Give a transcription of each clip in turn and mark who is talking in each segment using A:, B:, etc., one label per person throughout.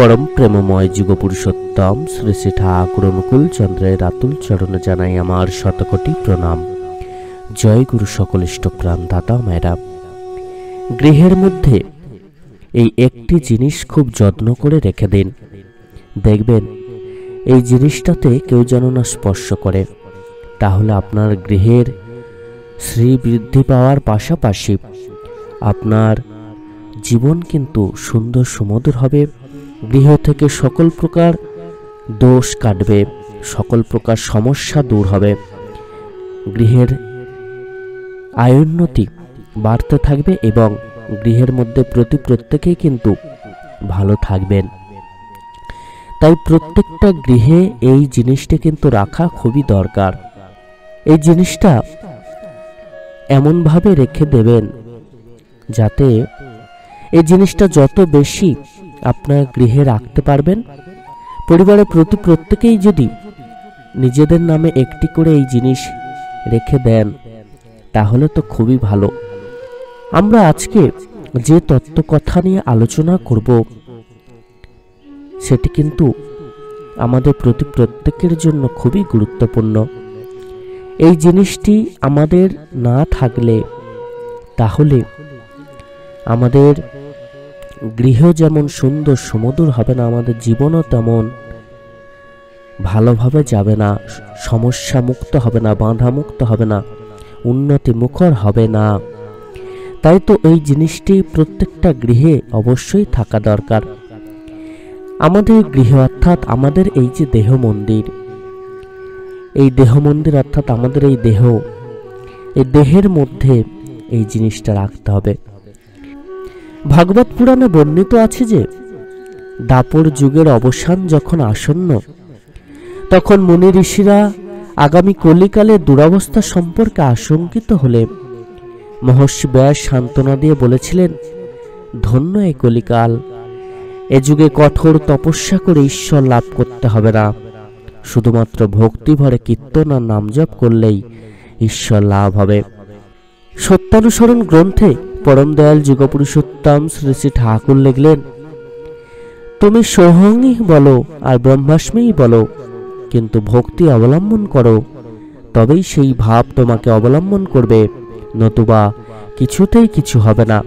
A: परम प्रेममय जुग पुरुषोत्तम श्री श्री ठाकुर अनुकूल चंद्रेर आतुल चरणे जानाई आमार शतकोटी प्रणाम। जय गुरु सकल इष्टप्राण दादा मायरा। गृहेर मध्य এই একটি জিনিস খুব যত্ন করে রেখে দিন, দেখবেন এই জিনিসটাতে কেউ যেন না স্পর্শ করে। তাহলে আপনার গৃহের শ্রী বৃদ্ধি পাওয়ার পাশাপাশি আপনার জীবন কিন্তু সুন্দর সুমধুর হবে। গৃহ থেকে সকল প্রকার দোষ কাটবে, সকল প্রকার সমস্যা দূর হবে, গৃহের আয়োন্নতি বাড়তে থাকবে এবং গৃহের মধ্যে প্রত্যেকেই কিন্তু ভালো থাকবেন। তাই প্রত্যেকটা গৃহে এই জিনিসটা কিন্তু রাখা খুবই দরকার। এই জিনিসটা এমন ভাবে রেখে দেবেন যাতে এই জিনিসটা যত বেশি আপনার গৃহে রাখতে পারবেন, পরিবারের প্রত্যেকেই যদি নিজেদের নামে একটি করে এই জিনিস রেখে দেন তাহলে তো খুবই ভালো। আমরা আজকে যে তত্ত্ব কথা নিয়ে আলোচনা করব সেটি কিন্তু আমাদের প্রত্যেকের জন্য খুবই গুরুত্বপূর্ণ। এই জিনিসটি আমাদের না থাকলে তাহলে আমাদের গৃহ যেমন সুন্দর সুমধুর হবে না, আমাদের জীবনও তেমন ভালোভাবে যাবে না, সমস্যা মুক্ত হবে না, বাধা মুক্ত হবে না, উন্নতি মুখর হবে না। তাই তো এই জিনিসটি প্রত্যেকটা গৃহে অবশ্যই থাকা দরকার। আমাদের গৃহ অর্থাৎ আমাদের এই যে দেহ মন্দির, এই দেহ মন্দির অর্থাৎ আমাদের এই দেহ, এই দেহের মধ্যে এই জিনিসটা রাখতে হবে। ভাগবত পুরাণে বর্ণিত আছে যে দাপর যুগের অবসান যখন আসন্ন তখন মুনি ঋষিরা আগামী কলিকালে দুরবস্থা সম্পর্কে আশঙ্কিত হলে মহর্ষি ব্যাস সান্ত্বনা দিয়ে বলেছিলেন, ধন্য এই কলিকাল, এ যুগে কঠোর তপস্যা করে ঈশ্বর লাভ করতে হবে না, শুধুমাত্র ভক্তি ভরে কীর্তন আর নাম জপ করলেই ঈশ্বর লাভ হবে। সত্যানুসরণ গ্রন্থে পরম দয়াল যুগ পুরুষোত্তম শ্রী শ্রী ঠাকুর লিখলেন, তুমি সোহংই বলো আর ব্রহ্মাস্মিই বলো, কিন্তু ভক্তি অবলম্বন করো, তবেই সেই ভাব তোমাকে অবলম্বন করবে, নতুবা কিছুতেই কিছু হবে না।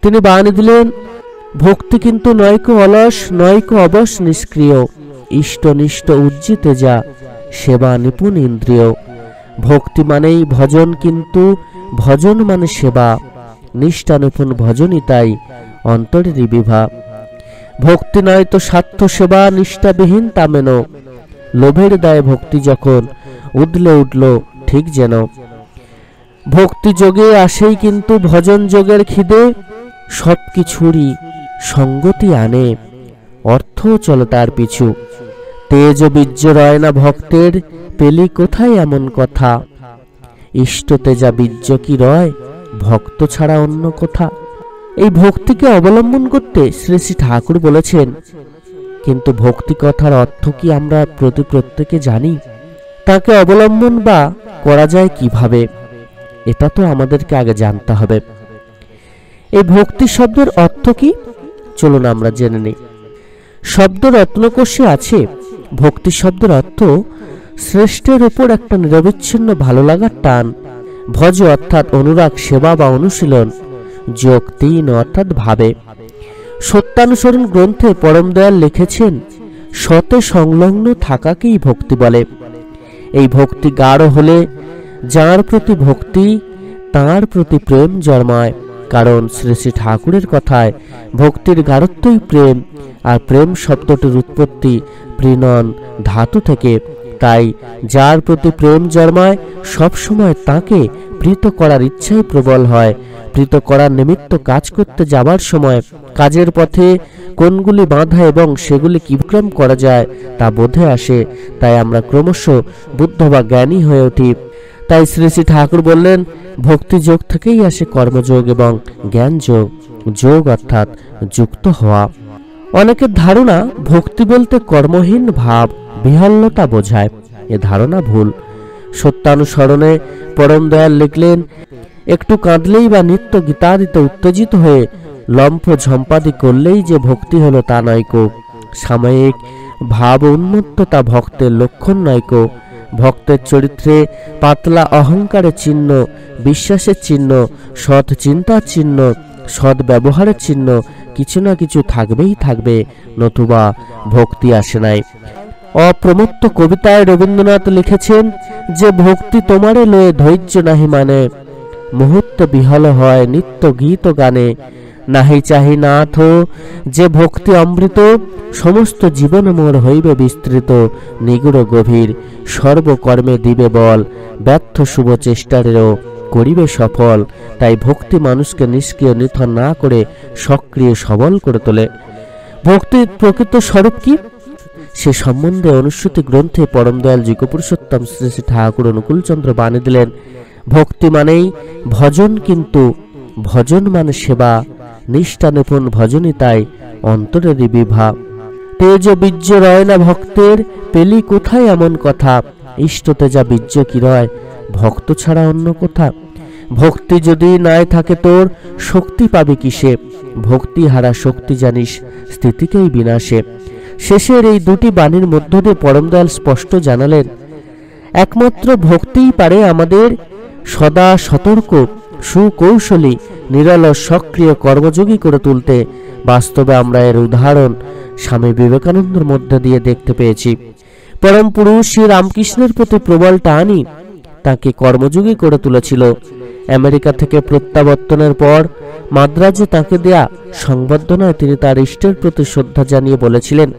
A: তিনি বাণী দিলেন, ভক্তি কিন্তু নয়কো অলস, নয়কো অবশ নিষ্ক্রিয়, ইষ্টনিষ্ঠ উজ্জিতে যা সেবা নিপুণ ইন্দ্রিয়। ভক্তি মানেই ভজন, কিন্তু ভজন মানে সেবা, নিষ্ঠা নিপুণ ভজনই তাই অন্তরেরই বিভা। ভক্তি নয় তো স্বার্থ সেবা, নিষ্ঠাবিহীন তা মেন, লোভের দায় ভক্তি যখন উঠল ঠিক যেন। ভক্তি যোগে আসেই কিন্তু ভজন যোগের খিদে, সবকিছুরই সঙ্গতি আনে, অর্থ চলে তার পিছু। তেজ বীর্য রয় না ভক্তের, পেলি কোথায় এমন কথা, ইষ্ট তেজা বীর্য কি রয়, ভক্ত ছাড়া অন্য কথা। এই ভক্তিকে অবলম্বন করতে শ্রী শ্রী ঠাকুর বলেছেন, কিন্তু ভক্তি কথার অর্থ কি আমরা প্রত্যেকে জানি? তাকে অবলম্বন বা করা যায় কিভাবে, এটা তো আমাদেরকে আগে জানতে হবে। এই ভক্তি শব্দের অর্থ কি চলুন আমরা জেনে নিই। শব্দ রত্নকোষে আছে, ভক্তি শব্দের অর্থ শ্রেষ্ঠের উপর একটা নিরবিচ্ছিন্ন ভালো লাগার টান, ভজ অর্থাৎ অনুরাগ, সেবা বা অনুশীলন, যোগ তিন অর্থাৎ ভাবে। সত্যানুসরণ গ্রন্থে পরম দয়াল লিখেছেন, সতে সংলগ্ন থাকাকেই ভক্তি বলে। এই ভক্তি গাঢ় হলে যার প্রতি ভক্তি তার প্রতি প্রেম জন্মায়, কারণ শ্রী শ্রী ঠাকুরের কথায় ভক্তির গাঢ়ত্বই প্রেম, আর প্রেম শব্দটির উৎপত্তি প্রীণন ধাতু থেকে। তাই যার প্রতি প্রেম জন্মায় সবসময় তাকে প্রীত করার ইচ্ছাই প্রবল হয়। প্রীত করার নিমিত্ত কাজ করতে যাবার সময় কাজের পথে কোনগুলি বাধা এবং সেগুলি কিভাবে করা যায় তা বোধে আসে। তাই আমরা ক্রমশ বুদ্ধ বা জ্ঞানী হয়ে উঠি। তাই শ্রী শ্রী ঠাকুর বললেন, ভক্তি যোগ থেকেই আসে কর্মযোগ এবং জ্ঞান যোগ। যোগ অর্থাৎ যুক্ত হওয়া। অনেকের ধারণা ভক্তি বলতে কর্মহীন ভাব, বিহ্বলতা বোঝায়। এ ধারণা ভুল। সত্যানুসরণে পরম দয়াল লিখলেন, একটু কাঁদলেই বা নিত্য গীতাদিতে উত্তেজিত হয়ে লম্ফ ঝম্পাদি করলেই যে ভক্তি হলো তা নয় কো। সাময়িক ভাব উন্মত্ততা ভক্তের লক্ষণ নয়কো। ভক্তের চরিত্রে পাতলা অহংকারের চিহ্ন, বিশ্বাসের চিহ্ন, সৎ চিন্তার চিহ্ন, সৎ ব্যবহারের চিহ্ন কিছু না কিছু থাকবেই থাকবে, নতুবা ভক্তি আসে নাই। অপ্রমত্ত কবিতায় রবীন্দ্রনাথ লিখেছেন যে ভক্তি তোমারে লয়ে ধৈর্য নাহি মানে, মুহূর্ত বিহল হয় নিত্য গীত গানে, নাহি চাহি নাথ যে ভক্তি অমৃত, সমস্ত জীবন মোর হইবে বিস্তৃত, নিগুড় গভীর সর্বকর্মে দিবে বল, ব্যর্থ শুভ চেষ্টারেও করিবে সফল। তাই ভক্তি মানুষকে নিষ্ক্রিয় নিথর না করে সক্রিয় সবল করে তোলে। ভক্তির প্রকৃত স্বরূপ কি, সে সম্বন্ধে অনুশ্রুতি গ্রন্থে পরম দয়াল যুগপুরুষোত্তম শ্রী শ্রী ঠাকুর অনুকূলচন্দ্র বাণী দিলেন, ভক্তি মানেই ভজন, কিন্তু ভজন মানে সেবা, নিষ্ঠা নিপুণ ভজনই তাই অন্তরেরই বিভা। তেজ বীর্য রয় না ভক্তের, পেলি কোথায় এমন কথা, ইষ্টতে যা বীর্য কি রয়, ভক্ত ছাড়া অন্য কোথা। ভক্তি যদি নাই থাকে তোর, শক্তি পাবি কিসে, ভক্তি হারা শক্তি জানিস স্থিতিকেই বিনাশে। শেষের এই দুটি বাণীর মধ্য দিয়ে পরম দয়াল স্পষ্ট জানালেন, একমাত্র ভক্তিই পারে আমাদের সদা সতর্ক, সুকৌশলী, নিরলস সক্রিয় কর্মযোগী করে তুলতে। বাস্তবে আমরা এর উদাহরণ স্বামী বিবেকানন্দের মধ্যে দিয়ে দেখতে পেয়েছি। পরম পুরুষ শ্রী রামকৃষ্ণের প্রতি প্রবল টানই তাকে কর্মযোগী করে তুলেছিল। আমেরিকা থেকে প্রত্যাবর্তনের পর মাদ্রাজে তাকে দেয়া সংবর্ধনায় তিনি তার ইষ্টের প্রতি শ্রদ্ধা জানিয়ে বলেছিলেন,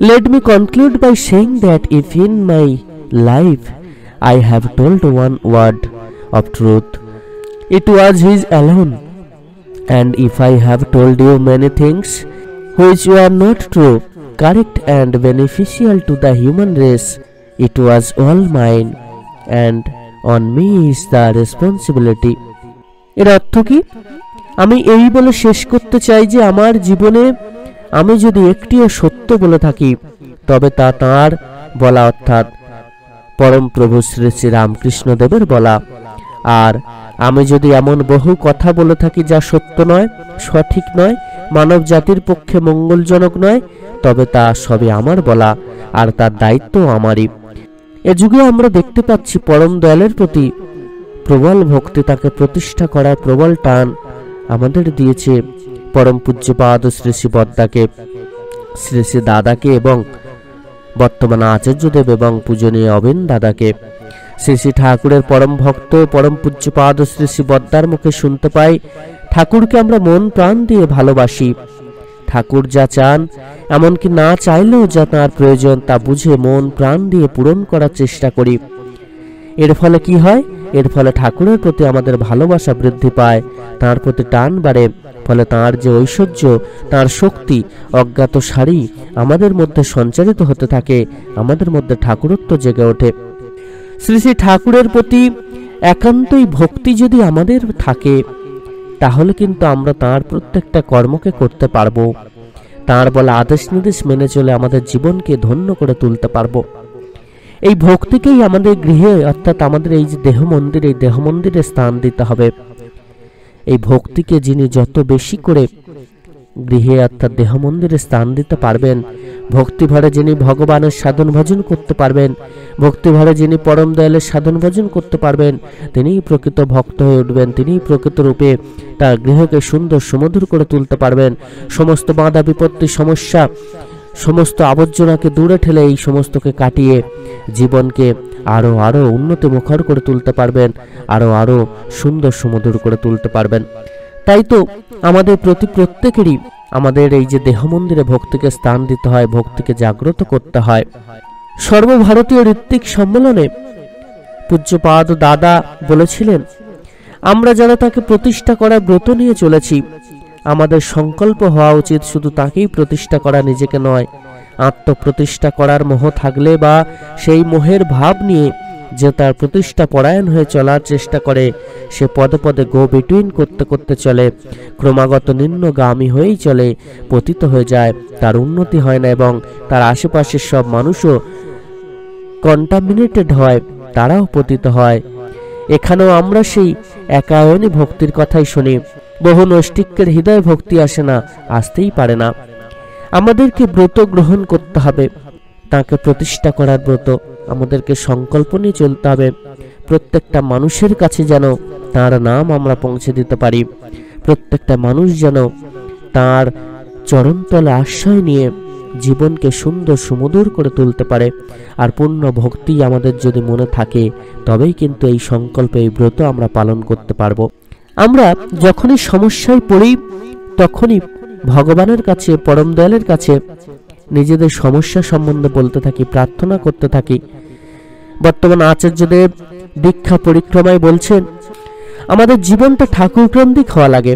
A: Let me conclude by saying that if in my life I have told one word of truth, it was his alone, and if I have told you many things which were not true, correct and beneficial to the human race, it was all mine, and on me is the responsibility. এর অর্থ কি? আমি এই বলে শেষ করতে চাই যে আমার জীবনে আমি যদি একটিও সত্য বলে থাকি, তবে তা তাঁর বলা, অর্থাৎ পরম প্রভু শ্রী শ্রী রামকৃষ্ণ দেবের বলা। আর আমি যদি এমন বহু কথা বলে থাকি যা সত্য নয়, সঠিক নয়, মানব জাতির পক্ষে মঙ্গলজনক নয়, তবে তা সবই আমার বলা, আর তার দায়িত্ব আমারই। এ যুগে আমরা দেখতে পাচ্ছি পরম দয়ালের প্রতি প্রবল ভক্তি, তাকে প্রতিষ্ঠা করার প্রবল টান আমাদের দিয়েছে পরম পূজ্যপাদ শ্রী শ্রী বদ্দাকে, শ্রী শ্রী দাদাকে এবং বর্তমান আচার্যদেব এবং পূজনীয় অবিন দাদাকে। শ্রী শ্রী ঠাকুরের পরম ভক্ত পরম পূজ্যপাদ শ্রী শ্রী বদ্দার মুখে শুনতে পাই, ঠাকুরকে আমরা মন প্রাণ দিয়ে ভালোবাসি। ঠাকুর যা চান, এমনকি না চাইলেও যা তাঁর প্রয়োজন, তা বুঝে মন প্রাণ দিয়ে পূরণ করার চেষ্টা করি। এর ফলে কি হয়? এর ফলে ঠাকুরের প্রতি আমাদের ভালোবাসা বৃদ্ধি পায়, তাঁর প্রতি টান বাড়ে। ফলে তাঁর যে ঐশ্বর্য, তাঁর শক্তি, অজ্ঞাত সারি আমাদের মধ্যে সঞ্চারিত হতে থাকে, আমাদের মধ্যে ঠাকুরত্ব জেগে ওঠে। শ্রী শ্রী ঠাকুরের প্রতি একান্তই ভক্তি যদি আমাদের থাকে, তাহলে কিন্তু আমরা তাঁর প্রত্যেকটা কর্মকে করতে পারবো, তাঁর বলা আদেশ নির্দেশ মেনে চলে আমাদের জীবনকে ধন্য করে তুলতে পারবো। এই ভক্তিকেই আমাদের গৃহে, অর্থাৎ আমাদের এই যে দেহ মন্দির, এই দেহ মন্দিরে স্থান দিতে হবে। এই ভক্তিকে যিনি যত বেশি করে গৃহে অর্থাৎ দেহ মন্দিরে স্থান দিতে পারবেন, ভক্তিভরে যিনি ভগবানের সাধন ভজন করতে পারবেন, ভক্তিভরে যিনি পরম দয়ালের সাধন ভজন করতে পারবেন, তিনিই প্রকৃত ভক্ত হয়ে উঠবেন, তিনিই প্রকৃত রূপে তার গৃহকে সুন্দর সুমধুর করে তুলতে পারবেন। সমস্ত বাধা বিপত্তি, সমস্যা, সমস্ত আবর্জনাকে দূরে ঠেলে এই সমস্তকে কাটিয়ে জীবনকে আরো আরো উন্নতি মুখর করে তুলতে পারবেন, আরো আরো সুন্দর সুমধুর করে তুলতে পারবেন। তাই তো আমাদের প্রত্যেকেরই আমাদের এই যে দেহ মন্দিরে ভক্তিকে স্থান দিতে হয়, ভক্তিকে জাগ্রত করতে হয়। সর্বভারতীয় ঋত্বিক সম্মেলনে পূজ্যপাদ দাদা বলেছিলেন, আমরা যারা তাকে প্রতিষ্ঠা করার ব্রত নিয়ে চলেছি, আমাদের সংকল্প হওয়া উচিত শুধু তাকেই প্রতিষ্ঠা করা, নিজেকে নয়। আত্মপ্রতিষ্ঠা করার মোহ থাকলে বা সেই মোহের ভাব নিয়ে যে তার প্রতিষ্ঠা পরায়ণ হয়ে চলার চেষ্টা করে, সে পদে পদে গো বিটুইন করতে করতে চলে, ক্রমাগত নিম্নগামী হয়েই চলে, পতিত হয়ে যায়, তার উন্নতি হয় না এবং তার আশেপাশের সব মানুষও কন্টামিনেটেড হয়, তারাও পতিত হয়। এখানেও আমরা সেই একায়নী ভক্তির কথাই শুনি। বহু নৈষ্টিকের হৃদয় ভক্তি আসে না, আসতেই পারে না। আমাদেরকে ব্রত গ্রহণ করতে হবে, তাকে প্রতিষ্ঠা করার ব্রত। আমাদেরকে সংকল্প নিয়ে চলতে হবে প্রত্যেকটা মানুষের কাছে যেন তার নাম আমরা পৌঁছে দিতে পারি, প্রত্যেকটা মানুষ যেন তার চরণতলে আশ্রয় নিয়ে জীবনকে সুন্দর সুমধুর করে তুলতে পারে। আর পূর্ণ ভক্তি আমাদের যদি মনে থাকে, তবেই কিন্তু এই সংকল্প, এই ব্রত আমরা পালন করতে পারবো। আমরা যখনই সমস্যায় পড়ি তখনই ভগবানের কাছে, পরম দয়ালের কাছে নিজেদের সমস্যা সম্বন্ধে বলতে থাকি, প্রার্থনা করতে থাকি। বর্তমান আচার্যদেব দীক্ষা পরিক্রমায় বলছেন, আমাদের জীবনটা ঠাকুরকেন্দ্রিক হওয়া লাগে।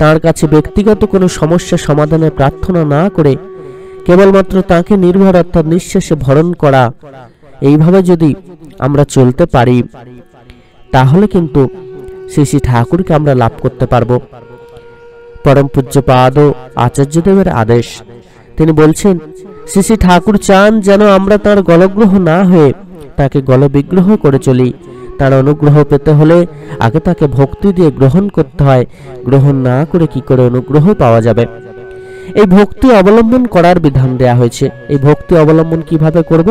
A: তার কাছে ব্যক্তিগত কোনো সমস্যা সমাধানের প্রার্থনা না করে কেবলমাত্র তাকে নির্ভর অর্থাৎ নিঃশ্বাসে ভরণ করা, এইভাবে যদি আমরা চলতে পারি তাহলে কিন্তু শ্রী শ্রী ঠাকুরকে আমরা লাভ করতে পারবো। পরম পূজ্যপাদ আচার্যদেবের আদেশ, তিনি বলছেন শ্রী শ্রী ঠাকুর চান যেন আমরা তার গলগ্রহ না হয়ে তাকে গলবিগ্রহ করে চলি। তার অনুগ্রহ পেতে হলে আগে তাকে ভক্তি দিয়ে গ্রহণ করতে হয়। গ্রহণ না করে কি করে অনুগ্রহ পাওয়া যাবে? এই ভক্তি অবলম্বন করার বিধান দেয়া হয়েছে। এই ভক্তি অবলম্বন কিভাবে করব?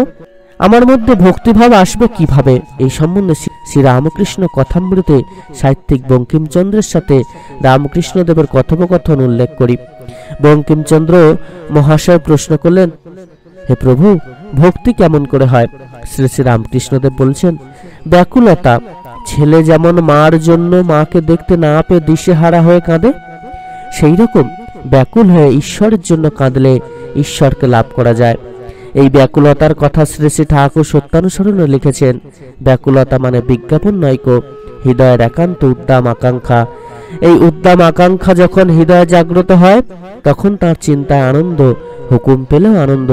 A: আমার মধ্যে ভক্তিভাব আসবে কিভাবে? এই সম্বন্ধে শ্রী রামকৃষ্ণ কথামৃতে সাহিত্যিক বঙ্কিমচন্দ্রের সাথে রামকৃষ্ণদেবের কথোপকথন উল্লেখ করি। বঙ্কিমচন্দ্র মহাশয় প্রশ্ন করলেন, হে প্রভু, ভক্তি কেমন করে হয়? শ্রী শ্রী রামকৃষ্ণদেব বলছেন, ব্যাকুলতা। ছেলে যেমন মার জন্য মাকে দেখতে না পেয়ে দিশেহারা হয়ে কাঁদে, সেই রকম ব্যাকুল হয়ে ঈশ্বরের জন্য কাঁদলে ঈশ্বরকে লাভ করা যায়। এই ব্যাকুলতার কথা শ্রী শ্রী ঠাকুর সত্যানুসরণে লিখেছেন। ব্যাকুলতা মানে বিজ্ঞাপন নয়কো, হৃদয়ের একান্ত উদ্দাম আকাঙ্ক্ষা। এই উদ্দাম আকাঙ্ক্ষা যখন হৃদয়ে জাগ্রত হয় তখন তার চিন্তায় আনন্দ, হুকুম পেলেও আনন্দ,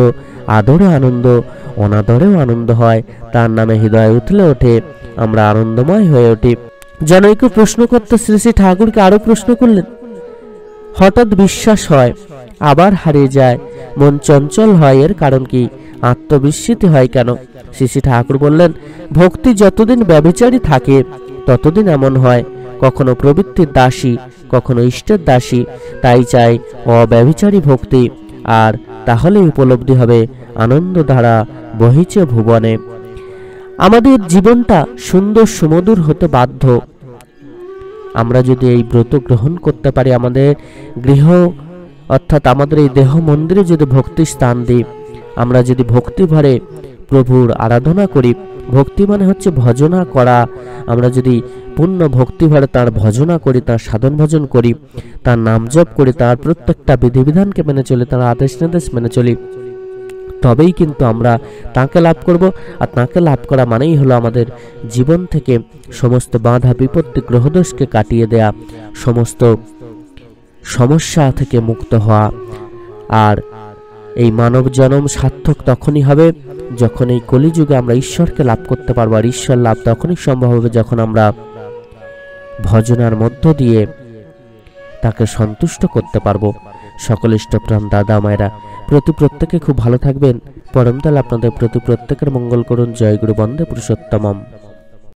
A: আদরে আনন্দ, অনাদরেও আনন্দ হয়। তার নামে হৃদয় উঠলে ওঠে, আমরা আনন্দময় হয়ে উঠি। জনৈক প্রশ্নকর্তা শ্রী শ্রী ঠাকুরকে আরো প্রশ্ন করলেন, হঠাৎ বিশ্বাস হয় আবার হারিয়ে যায়, মন চঞ্চল হয়, এর কারণ কি? আত্মবিস্মৃতি হয় কেন? শ্রী শ্রী ঠাকুর বললেন, ভক্তি যতদিন ব্যভিচারী থাকে ততদিন এমন হয়, কখনো প্রবৃত্তির দাসী, কখনো ইষ্টের দাসী। তাই চাই অব্যভিচারী ভক্তি, আর তাহলে উপলব্ধি হবে আনন্দ ধারা বহিছে ভুবনে। আমাদের জীবনটা সুন্দর সুমধুর হতে বাধ্য। আমরা যদি এই ব্রত গ্রহণ করতে পারি, আমাদের গৃহ অর্থাৎ আমাদের এই দেহ মন্দিরে যদি ভক্তি স্থান দিই, আমরা যদি ভক্তি ভরে প্রভুর আরাধনা করি, ভক্তি মানে হচ্ছে ভজনা করা, আমরা যদি পূর্ণ ভক্তি ভরে তার ভজনা করি, তার সাধন ভজন করি, তার নাম জপ করি, তার প্রত্যেকটা বিধিবিধানকে মেনে চলি, তার আদেশ নির্দেশ মেনে চলি, তবেই কিন্তু আমরা তাকে লাভ করব। আর তাকে লাভ করা মানেই হলো আমাদের জীবন থেকে সমস্ত বাধা বিপত্তি গ্রহদোষকে কাটিয়ে দেয়া, সমস্ত সমস্যা থেকে মুক্ত হওয়া। আর এই মানব জন্ম সার্থক তখনই হবে যখন এই কলিযুগে আমরা ঈশ্বরকে লাভ করতে পারবো। আর ঈশ্বর লাভ তখনই সম্ভব হবে যখন আমরা ভজনার মধ্য দিয়ে তাকে সন্তুষ্ট করতে পারবো। সকল ইষ্টপ্রাণ দাদা মায়েরা প্রত্যেকে খুব ভালো থাকবেন। পরমদয়াল আপনাদের প্রত্যেকের মঙ্গল করুন। জয় গুরু, বন্দে পুরুষোত্তমম।